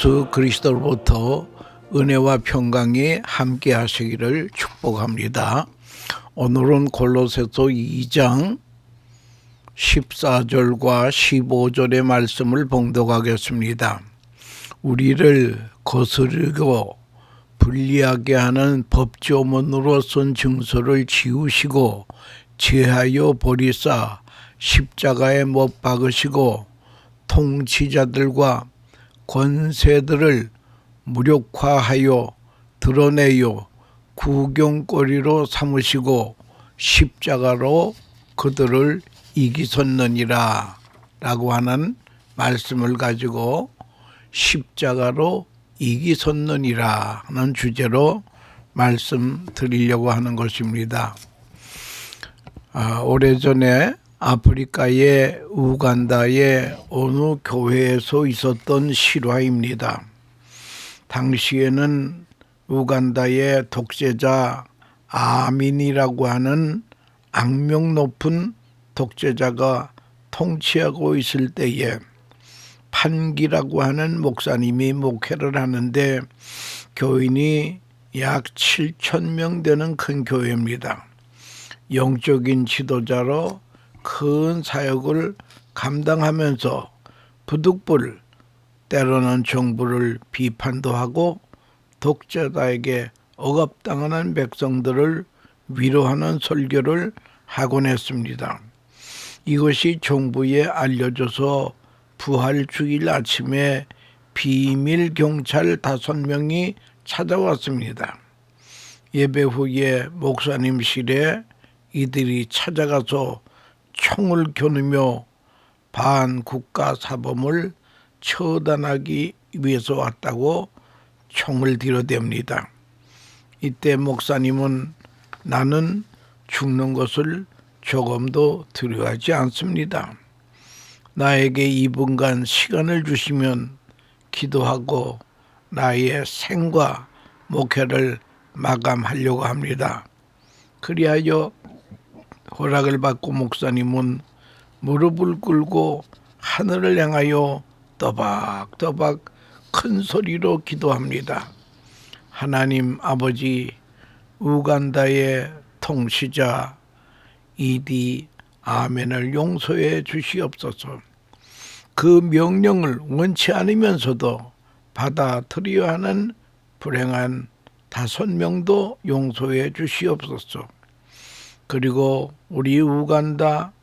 예수 그리스도로부터 은혜와 평강이 함께 하시기를 축복합니다. 오늘은 골로새서 2장 14절과 15절의 말씀을 봉독하겠습니다. 우리를 거스르고 불리하게 하는 법조문으로 쓴 증서를 지우시고 제하여 버리사 십자가에 못 박으시고 통치자들과 권세들을 무력화하여 드러내요 구경거리로 삼으시고 십자가로 그들을 이기셨느니라 라고 하는 말씀을 가지고 십자가로 이기셨느니라 하는 주제로 말씀드리려고 하는 것입니다. 오래전에 아프리카의 우간다의 어느 교회에서 있었던 실화입니다. 당시에는 우간다의 독재자 아민이라고 하는 악명 높은 독재자가 통치하고 있을 때에 판기라고 하는 목사님이 목회를 하는데 교인이 약 7,000명 되는 큰 교회입니다. 영적인 지도자로 큰 사역을 감당하면서 부득불 때로는 정부를 비판도 하고 독재자에게 억압당하는 백성들을 위로하는 설교를 하곤 했습니다. 이것이 정부에 알려져서 부활주일 아침에 비밀 경찰 5명이 찾아왔습니다. 예배 후에 목사님실에 이들이 찾아가서 총을 겨누며 반국가 사범을 처단하기 위해서 왔다고 총을 들여댑니다. 이때 목사님은 나는 죽는 것을 조금도 두려워하지 않습니다. 나에게 2분간 시간을 주시면 기도하고 나의 생과 목회를 마감하려고 합니다. 그리하여 허락을 받고 목사님은 무릎을 꿇고 하늘을 향하여 또박또박 큰 소리로 기도합니다. 하나님 아버지, 우간다의 통치자 이디 아멘을 용서해 주시옵소서. 그 명령을 원치 않으면서도 받아들여야 하는 불행한 5명도 용서해 주시옵소서. 그리고 우리 우간다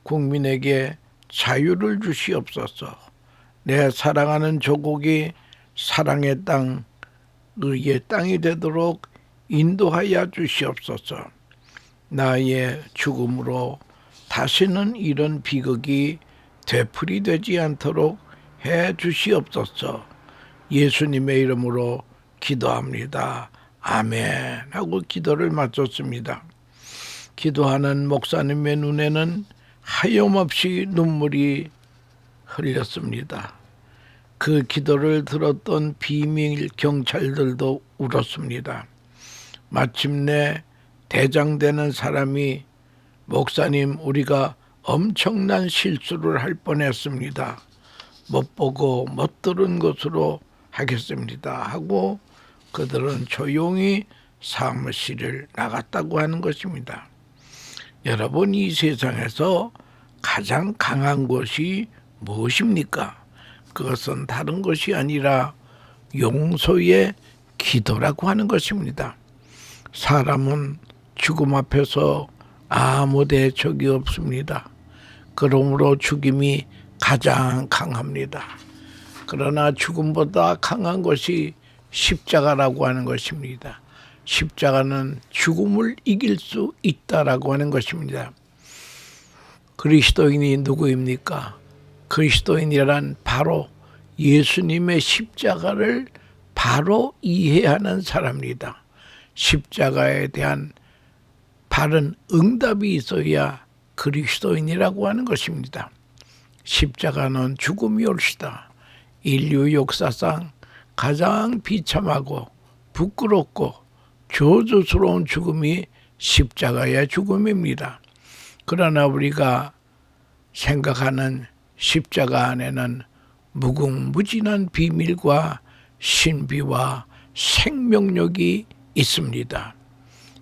국민에게 자유를 주시옵소서. 내 사랑하는 조국이 사랑의 땅, 의의 땅이 되도록 인도하여 주시옵소서. 나의 죽음으로 다시는 이런 비극이 되풀이되지 않도록 해 주시옵소서. 예수님의 이름으로 기도합니다. 아멘 하고 기도를 마쳤습니다. 기도하는 목사님의 눈에는 하염없이 눈물이 흘렸습니다. 그 기도를 들었던 비밀 경찰들도 울었습니다. 마침내 대장되는 사람이 목사님, 우리가 엄청난 실수를 할 뻔했습니다. 못 보고 못 들은 것으로 하겠습니다 하고 그들은 조용히 사무실을 나갔다고 하는 것입니다. 여러분, 이 세상에서 가장 강한 것이 무엇입니까? 그것은 다른 것이 아니라 용서의 기도라고 하는 것입니다. 사람은 죽음 앞에서 아무 대적이 없습니다. 그러므로 죽임이 가장 강합니다. 그러나 죽음보다 강한 것이 십자가라고 하는 것입니다. 십자가는 죽음을 이길 수 있다라고 하는 것입니다. 그리스도인이 누구입니까? 그리스도인이란 바로 예수님의 십자가를 바로 이해하는 사람입니다. 십자가에 대한 바른 응답이 있어야 그리스도인이라고 하는 것입니다. 십자가는 죽음이 옳시다. 인류 역사상 가장 비참하고 부끄럽고 저주스러운 죽음이 십자가의 죽음입니다. 그러나 우리가 생각하는 십자가 안에는 무궁무진한 비밀과 신비와 생명력이 있습니다.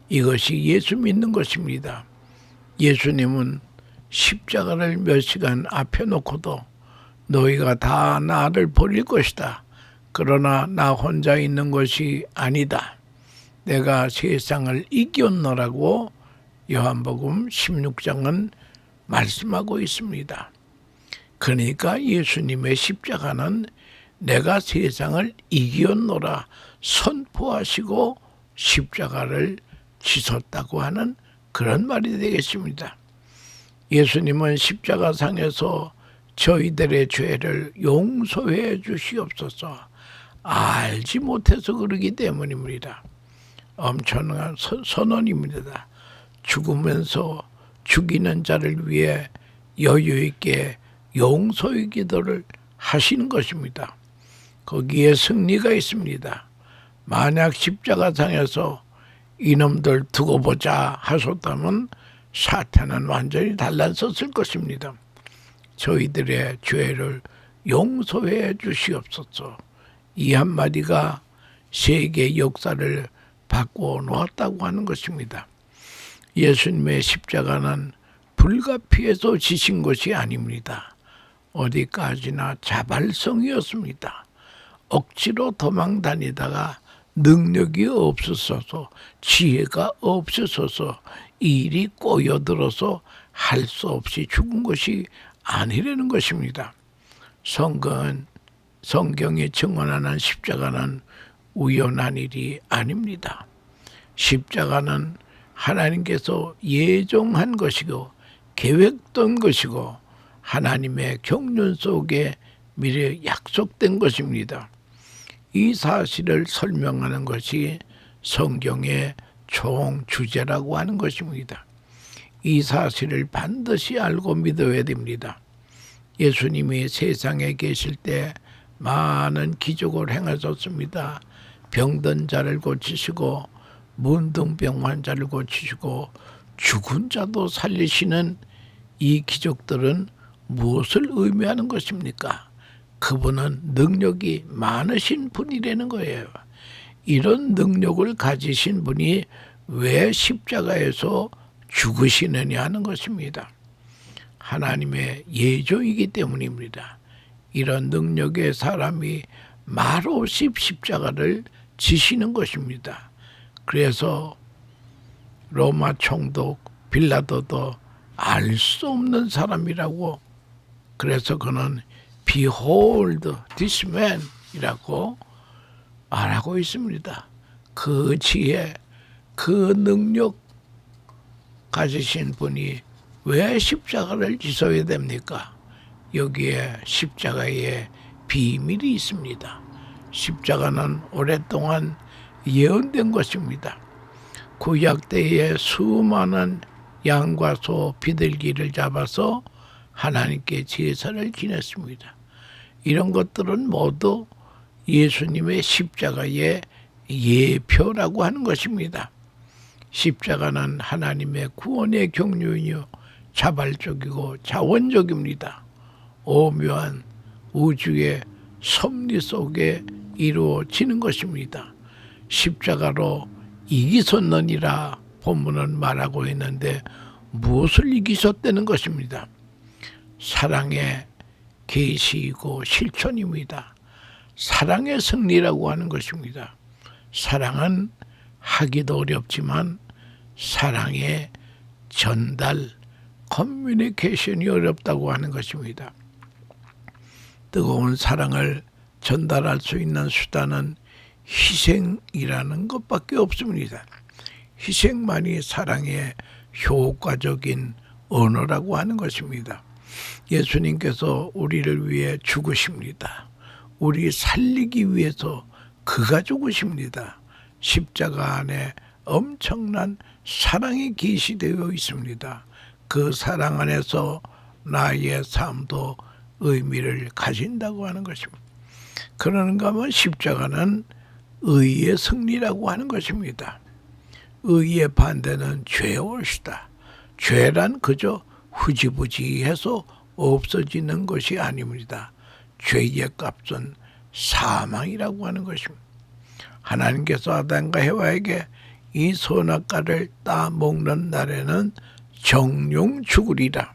이것이 예수 믿는 것입니다. 예수님은 십자가를 몇 시간 앞에 놓고도 너희가 다 나를 버릴 것이다. 그러나 나 혼자 있는 것이 아니다. 내가 세상을 이겼노라고 요한복음 16장은 말씀하고 있습니다. 그러니까 예수님의 십자가는 내가 세상을 이겼노라 선포하시고 십자가를 지셨다고 하는 그런 말이 되겠습니다. 예수님은 십자가상에서 저희들의 죄를 용서해 주시옵소서 알지 못해서 그러기 때문입니다. 엄청난 선언입니다. 죽으면서 죽이는 자를 위해 여유 있게 용서의 기도를 하시는 것입니다. 거기에 승리가 있습니다. 만약 십자가상에서 이놈들 두고 보자 하셨다면 사탄은 완전히 달라졌을 것입니다. 저희들의 죄를 용서해 주시옵소서. 이 한마디가 세계 역사를 바꿔 놓았다고 하는 것입니다. 예수님의 십자가는 불가피해서 지신 것이 아닙니다. 어디까지나 자발성이었습니다. 억지로 도망 다니다가 능력이 없으셔서 지혜가 없으셔서 일이 꼬여들어서 할 수 없이 죽은 것이 아니라는 것입니다. 성경이 증언하는 십자가는 우연한 일이 아닙니다. 십자가는 하나님께서 예정한 것이고 계획된 것이고 하나님의 경륜 속에 미리 약속된 것입니다. 이 사실을 설명하는 것이 성경의 총 주제라고 하는 것입니다. 이 사실을 반드시 알고 믿어야 됩니다. 예수님이 세상에 계실 때 많은 기적을 행하셨습니다. 병든 자를 고치시고 문둥병 환자를 고치시고 죽은 자도 살리시는 이 기적들은 무엇을 의미하는 것입니까? 그분은 능력이 많으신 분이라는 거예요. 이런 능력을 가지신 분이 왜 십자가에서 죽으시느냐 하는 것입니다. 하나님의 예조이기 때문입니다. 이런 능력의 사람이 말없이 십자가를 지시는 것입니다. 그래서 로마 총독 빌라도도 알 수 없는 사람이라고, 그래서 그는 Behold this man 이라고 말하고 있습니다. 그 지혜, 그 능력 가지신 분이 왜 십자가를 지셔야 됩니까? 여기에 십자가의 비밀이 있습니다. 십자가는 오랫동안 예언된 것입니다. 구약 때에 수많은 양과 소 비둘기를 잡아서 하나님께 제사를 지냈습니다. 이런 것들은 모두 예수님의 십자가의 예표라고 하는 것입니다. 십자가는 하나님의 구원의 경륜이요 자발적이고 자원적입니다. 오묘한 우주의 섭리 속에 이루어지는 것입니다. 십자가로 이기셨느니라 본문은 말하고 있는데 무엇을 이기셨다는 것입니다. 사랑의 계시이고 실천입니다. 사랑의 승리라고 하는 것입니다. 사랑은 하기도 어렵지만 사랑의 전달, 커뮤니케이션이 어렵다고 하는 것입니다. 뜨거운 사랑을 전달할 수 있는 수단은 희생이라는 것밖에 없습니다. 희생만이 사랑의 효과적인 언어라고 하는 것입니다. 예수님께서 우리를 위해 죽으십니다. 우리 살리기 위해서 그가 죽으십니다. 십자가 안에 엄청난 사랑이 계시되어 있습니다. 그 사랑 안에서 나의 삶도 의미를 가진다고 하는 것입니다. 그런가 하면 십자가는 의의 승리라고 하는 것입니다. 의의 반대는 죄올시다. 죄란 그저 흐지부지해서 없어지는 것이 아닙니다. 죄의 값은 사망이라고 하는 것입니다. 하나님께서 아담과 해와에게 이 선악과를 따먹는 날에는 정령 죽으리라.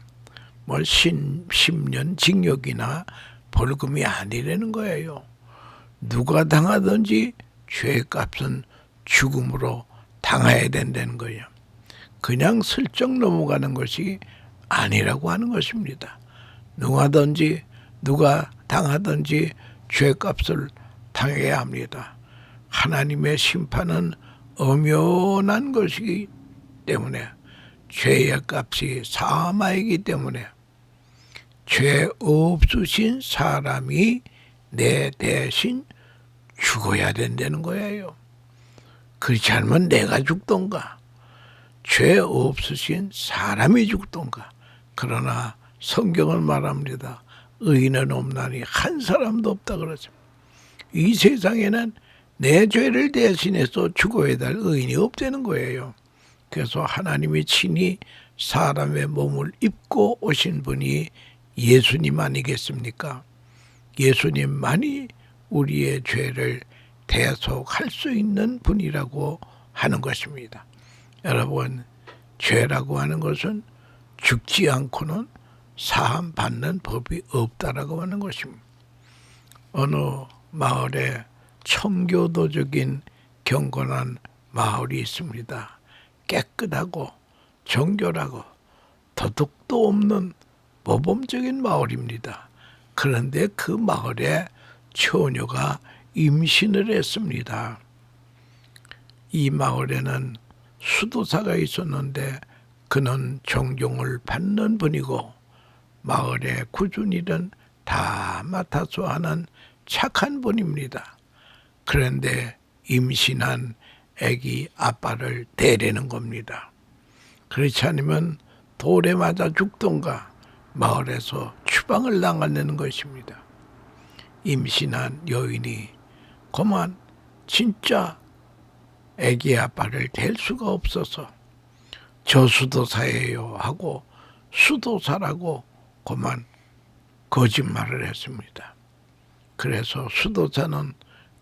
10년 징역이나 벌금이 아니라는 거예요. 누가 당하든지 죄의 값은 죽음으로 당해야 된다는 거예요. 그냥 슬쩍 넘어가는 것이 아니라고 하는 것입니다. 누가 당하든지 죄값을 당해야 합니다. 하나님의 심판은 엄연한 것이기 때문에 죄의 값이 사망이기 때문에 죄 없으신 사람이 내 대신 죽어야 된다는 거예요. 그렇지 않으면 내가 죽던가 죄 없으신 사람이 죽던가. 그러나 성경은 말합니다. 의인은 없나니 한 사람도 없다 그러죠. 이 세상에는 내 죄를 대신해서 죽어야 될 의인이 없다는 거예요. 그래서 하나님이 친히 사람의 몸을 입고 오신 분이 예수님 아니겠습니까? 예수님만이 우리의 죄를 대속할 수 있는 분이라고 하는 것입니다. 여러분, 죄라고 하는 것은 죽지 않고는 사함 받는 법이 없다라고 하는 것입니다. 어느 마을에 청교도적인 경건한 마을이 있습니다. 깨끗하고 정결하고 도둑도 없는 모범적인 마을입니다. 그런데 그 마을에 처녀가 임신을 했습니다. 이 마을에는 수도사가 있었는데 그는 존경을 받는 분이고 마을의 꾸준히는 다 맡아서 하는 착한 분입니다. 그런데 임신한 아기 아빠를 대려는 겁니다. 그렇지 않으면 돌에 맞아 죽던가 마을에서 추방을 당하는 것입니다. 임신한 여인이 그만 진짜 아기 아빠를 댈 수가 없어서 저수도사예요 하고 수도사라고 그만 거짓말을 했습니다. 그래서 수도사는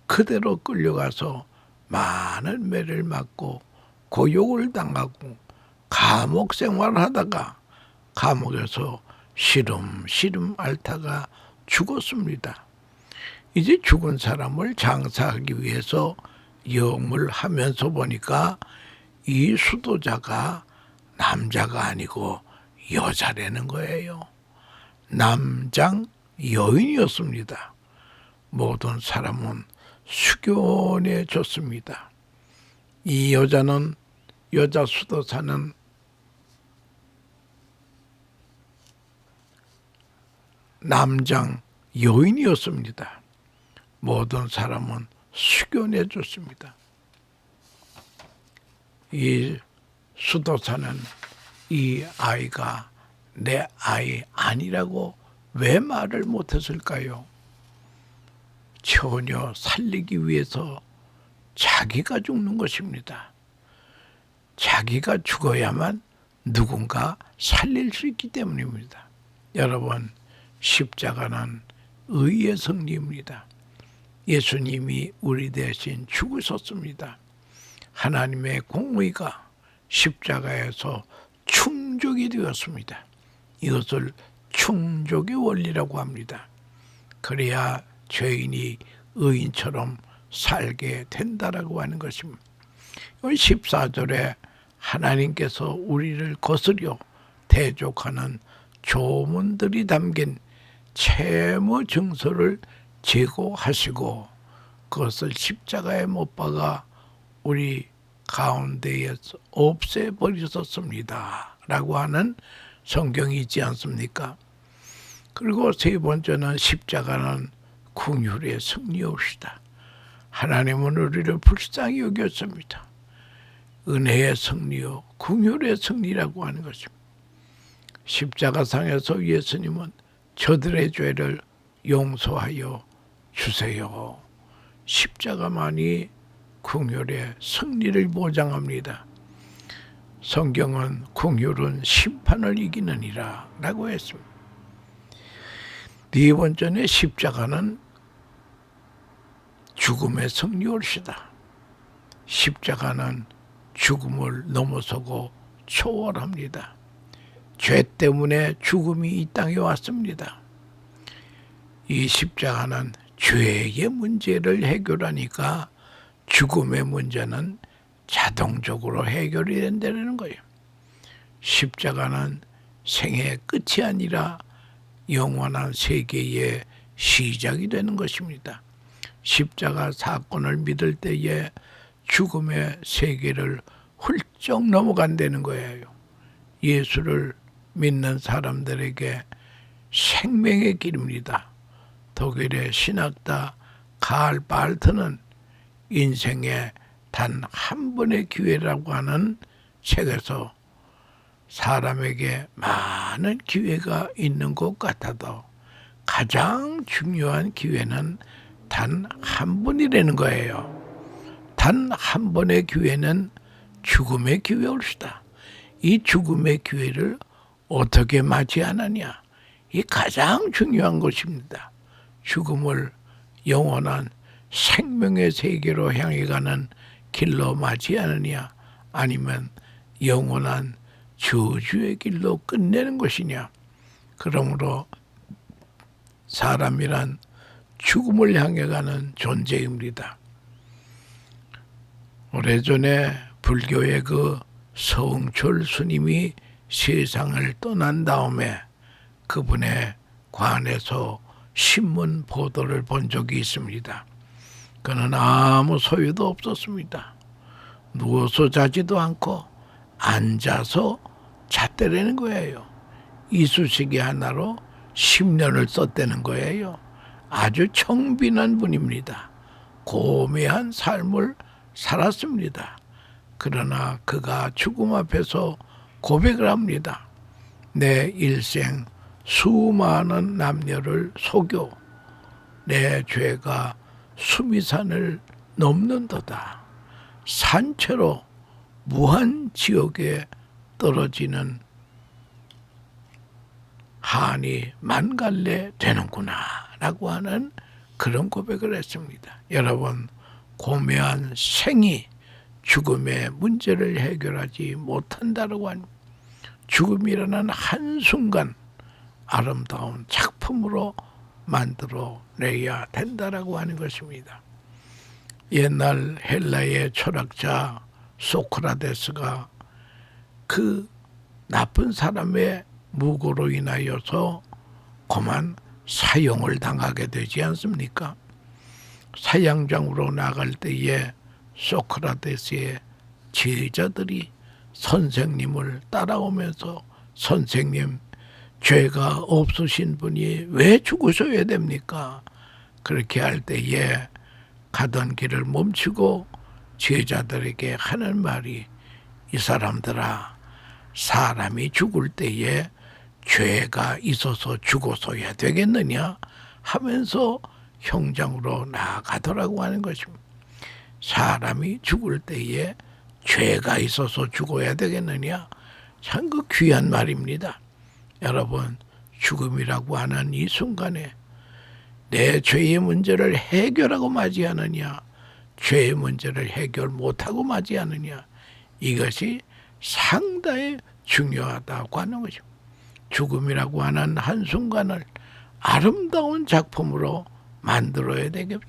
그대로 끌려가서 많은 매를 맞고 고욕을 당하고 감옥 생활하다가 감옥에서 시름시름 앓다가 죽었습니다. 이제 죽은 사람을 장사하기 위해서 염을 하면서 보니까 이 수도자가 남자가 아니고 여자라는 거예요. 남장 여인이었습니다. 모든 사람은 숙연해졌습니다. 이 여자 수도사는 남장 여인이었습니다. 모든 사람은 숙연해졌습니다. 이 수도사는 이 아이가 내 아이 아니라고 왜 말을 못했을까요? 처녀 살리기 위해서 자기가 죽는 것입니다. 자기가 죽어야만 누군가 살릴 수 있기 때문입니다. 여러분, 십자가는 의의 승리입니다. 예수님이 우리 대신 죽으셨습니다. 하나님의 공의가 십자가에서 충족이 되었습니다. 이것을 충족의 원리라고 합니다. 그래야 죄인이 의인처럼 살게 된다라고 하는 것입니다. 14절에 하나님께서 우리를 거스려 대적하는 조문들이 담긴 채무 증서를 제거하시고 그것을 십자가에 못 박아 우리 가운데에서 없애버리셨습니다 라고 하는 성경이 있지 않습니까? 그리고 세 번째는 십자가는 긍휼의 승리옵시다. 하나님은 우리를 불쌍히 여겼습니다. 은혜의 승리요 긍휼의 승리라고 하는 것입니다. 십자가상에서 예수님은 저들의 죄를 용서하여 주세요. 십자가만이 긍휼의 승리를 보장합니다. 성경은 긍휼은 심판을 이기느니라 라고 했습니다. 네 번째는 십자가는 죽음의 승리올시다. 십자가는 죽음을 넘어서고 초월합니다. 죄 때문에 죽음이 이 땅에 왔습니다. 이 십자가는 죄의 문제를 해결하니까 죽음의 문제는 자동적으로 해결이 된다는 거예요. 십자가는 생의 끝이 아니라 영원한 세계의 시작이 되는 것입니다. 십자가 사건을 믿을 때에 죽음의 세계를 훌쩍 넘어간다는 거예요. 예수를 믿는 사람들에게 생명의 길입니다. 독일의 신학자 칼 발트는 인생의 단 한 번의 기회라고 하는 책에서 사람에게 많은 기회가 있는 것 같아도 가장 중요한 기회는 단 한 번이라는 거예요. 단 한 번의 기회는 죽음의 기회올시다. 이 죽음의 기회를 어떻게 맞이하느냐, 이 가장 중요한 것입니다. 죽음을 영원한 생명의 세계로 향해 가는 길로 맞이하느냐, 아니면 영원한 저주의 길로 끝내는 것이냐. 그러므로 사람이란 죽음을 향해 가는 존재입니다. 오래전에 불교의 그 성철 스님이 세상을 떠난 다음에 그분의 관에서 신문 보도를 본 적이 있습니다. 그는 아무 소유도 없었습니다. 누워서 자지도 않고 앉아서 잤다라는 거예요. 이쑤시개 하나로 10년을 썼다는 거예요. 아주 청빈한 분입니다. 고매한 삶을 살았습니다. 그러나 그가 죽음 앞에서 고백을 합니다. 내 일생 수많은 남녀를 속여 내 죄가 수미산을 넘는도다. 산채로 무한 지옥에 떨어지는 한이 만갈래 되는구나 라고 하는 그런 고백을 했습니다. 여러분, 고매한 생이 죽음의 문제를 해결하지 못한다고 하는, 죽음이라는 한순간 아름다운 작품으로 만들어내야 된다라고 하는 것입니다. 옛날 헬라의 철학자 소크라테스가 그 나쁜 사람의 무고로 인하여서 그만 사형을 당하게 되지 않습니까? 사형장으로 나갈 때에 소크라테스의 제자들이 선생님을 따라오면서, 선생님, 죄가 없으신 분이 왜 죽으셔야 됩니까? 그렇게 할 때에 가던 길을 멈추고 제자들에게 하는 말이, 이 사람들아, 사람이 죽을 때에 죄가 있어서 죽어서야 되겠느냐 하면서 형장으로 나아가더라고 하는 것입니다. 사람이 죽을 때에 죄가 있어서 죽어야 되겠느냐, 참 그 귀한 말입니다. 여러분, 죽음이라고 하는 이 순간에 내 죄의 문제를 해결하고 맞이하느냐, 죄의 문제를 해결 못하고 맞이하느냐, 이것이 상당히 중요하다고 하는 거죠. 죽음이라고 하는 한순간을 아름다운 작품으로 만들어야 되겠죠.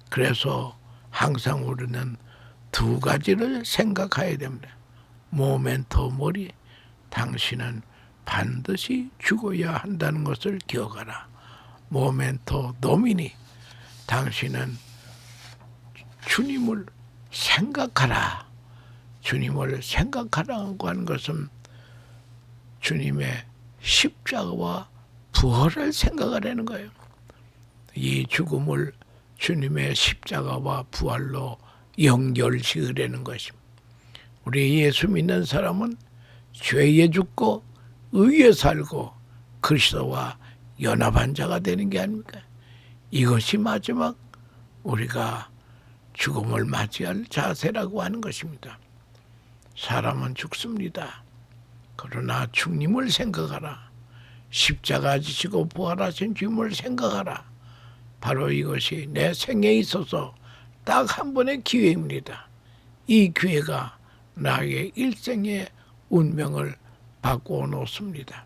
그래서 항상 우리는 두 가지를 생각해야 됩니다. 모멘토 모리, 당신은 반드시 죽어야 한다는 것을 기억하라. 모멘토 도미니, 당신은 주님을 생각하라. 주님을 생각하라고 하는 것은 주님의 십자가와 부활을 생각하라는 거예요. 이 죽음을 주님의 십자가와 부활로 연결지으라는 것입니다. 우리 예수 믿는 사람은 죄에 죽고 의에 살고 그리스도와 연합한 자가 되는 게 아닙니까? 이것이 마지막 우리가 죽음을 맞이할 자세라고 하는 것입니다. 사람은 죽습니다. 그러나 주님을 생각하라. 십자가 지시고 부활하신 주님을 생각하라. 바로 이것이 내 생에 있어서 딱 한 번의 기회입니다. 이 기회가 나의 일생의 운명을 바꾸어 놓습니다.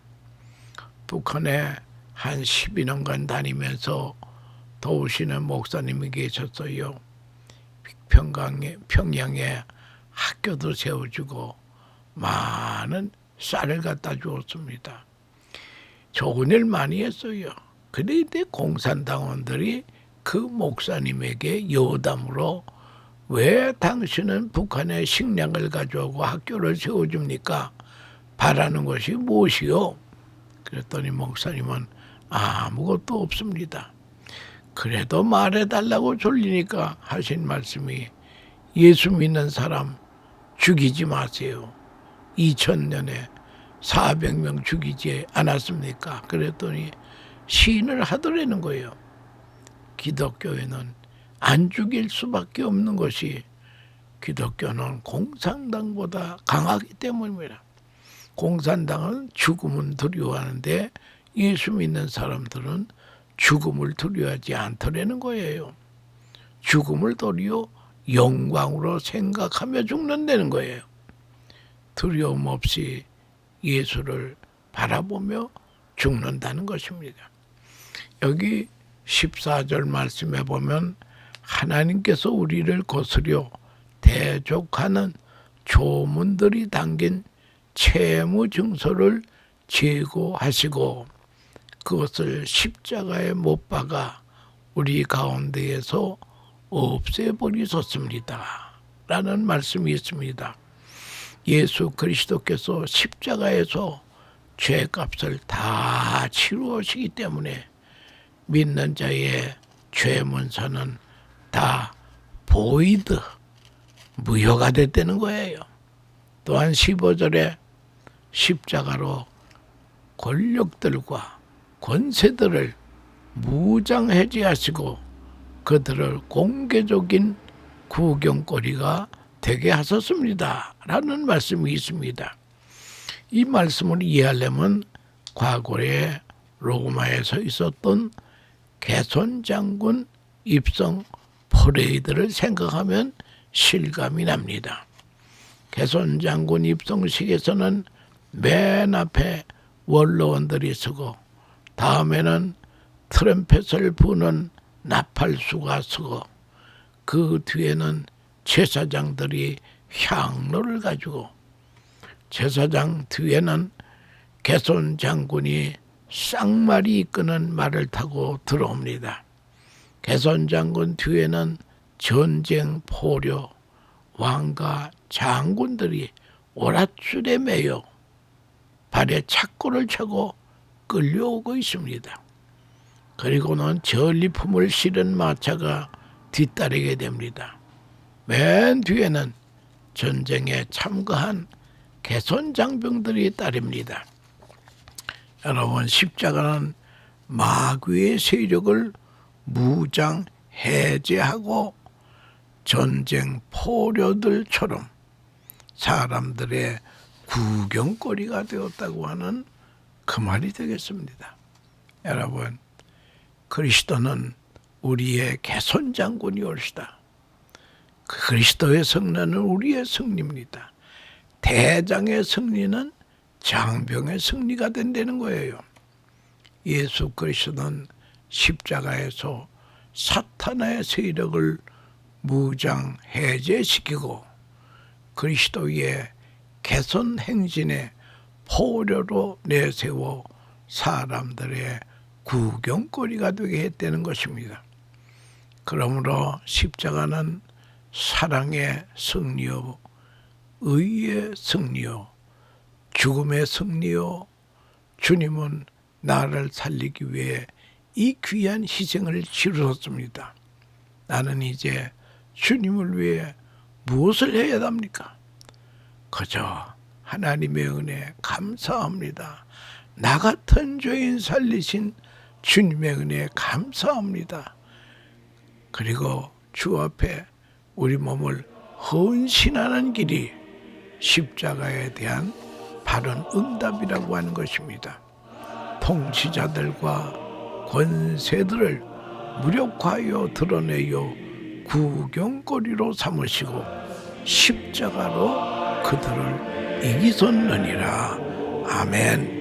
북한에 한 12년간 다니면서 도우시는 목사님이 계셨어요. 평양에 학교도 세워주고 많은 쌀을 갖다 주었습니다. 좋은 일 많이 했어요. 그런데 공산당원들이 그 목사님에게 여담으로 왜 당신은 북한에 식량을 가져오고 학교를 세워줍니까? 바라는 것이 무엇이요? 그랬더니 목사님은 아무것도 없습니다. 그래도 말해달라고 졸리니까 하신 말씀이 예수 믿는 사람 죽이지 마세요. 2000년에 400명 죽이지 않았습니까? 그랬더니 시인을 하더라는 거예요. 기독교에는 안 죽일 수밖에 없는 것이 기독교는 공산당보다 강하기 때문입니다. 공산당은 죽음은 두려워하는데 예수 믿는 사람들은 죽음을 두려워하지 않더라는 거예요. 죽음을 도리어 영광으로 생각하며 죽는다는 거예요. 두려움 없이 예수를 바라보며 죽는다는 것입니다. 여기 14절 말씀에 보면 하나님께서 우리를 거스려 대적하는 조문들이 담긴 채무 증서를 제거하시고 그것을 십자가에 못 박아 우리 가운데에서 없애버리셨습니다. 라는 말씀이 있습니다. 예수 그리스도께서 십자가에서 죄값을 다 치루시기 때문에 믿는 자의 죄 문서는 다 보이드, 무효가 됐다는 거예요. 또한 15절에 십자가로 권력들과 권세들을 무장해제하시고 그들을 공개적인 구경거리가 되게 하셨습니다. 라는 말씀이 있습니다. 이 말씀을 이해하려면 과거에 로마에서 있었던 개손 장군 입성 퍼레이드를 생각하면 실감이 납니다. 개손 장군 입성식에서는 맨 앞에 원로원들이 서고 다음에는 트럼펫을 부는 나팔수가 서고 그 뒤에는 제사장들이 향로를 가지고 제사장 뒤에는 개손 장군이 쌍말이 이끄는 말을 타고 들어옵니다. 개손 장군 뒤에는 전쟁 포로 왕과 장군들이 오랏줄에 매여 발에 착고를 차고 끌려오고 있습니다. 그리고는 전리품을 실은 마차가 뒤따르게 됩니다. 맨 뒤에는 전쟁에 참가한 개손 장병들이 따릅니다. 여러분, 십자가는 마귀의 세력을 무장 해제하고 전쟁 포로들처럼 사람들의 구경거리가 되었다고 하는 그 말이 되겠습니다. 여러분, 그리스도는 우리의 개손 장군이 올시다. 그리스도의 승리는 우리의 승리입니다. 대장의 승리는 장병의 승리가 된다는 거예요. 예수 그리스도는 십자가에서 사탄의 세력을 무장 해제시키고 그리스도의 개손 행진의 포로로 내세워 사람들의 구경거리가 되게 했다는 것입니다. 그러므로 십자가는 사랑의 승리요, 의의 승리요, 죽음의 승리요, 주님은 나를 살리기 위해 이 귀한 희생을 치르셨습니다. 나는 이제 주님을 위해 무엇을 해야 합니까? 그저 하나님의 은혜 감사합니다. 나 같은 죄인 살리신 주님의 은혜 감사합니다. 그리고 주 앞에 우리 몸을 헌신하는 길이 십자가에 대한 바른 응답이라고 하는 것입니다. 통치자들과 권세들을 무력화하여 드러내어 구경거리로 삼으시고 십자가로 그들을 이기셨느니라. 아멘.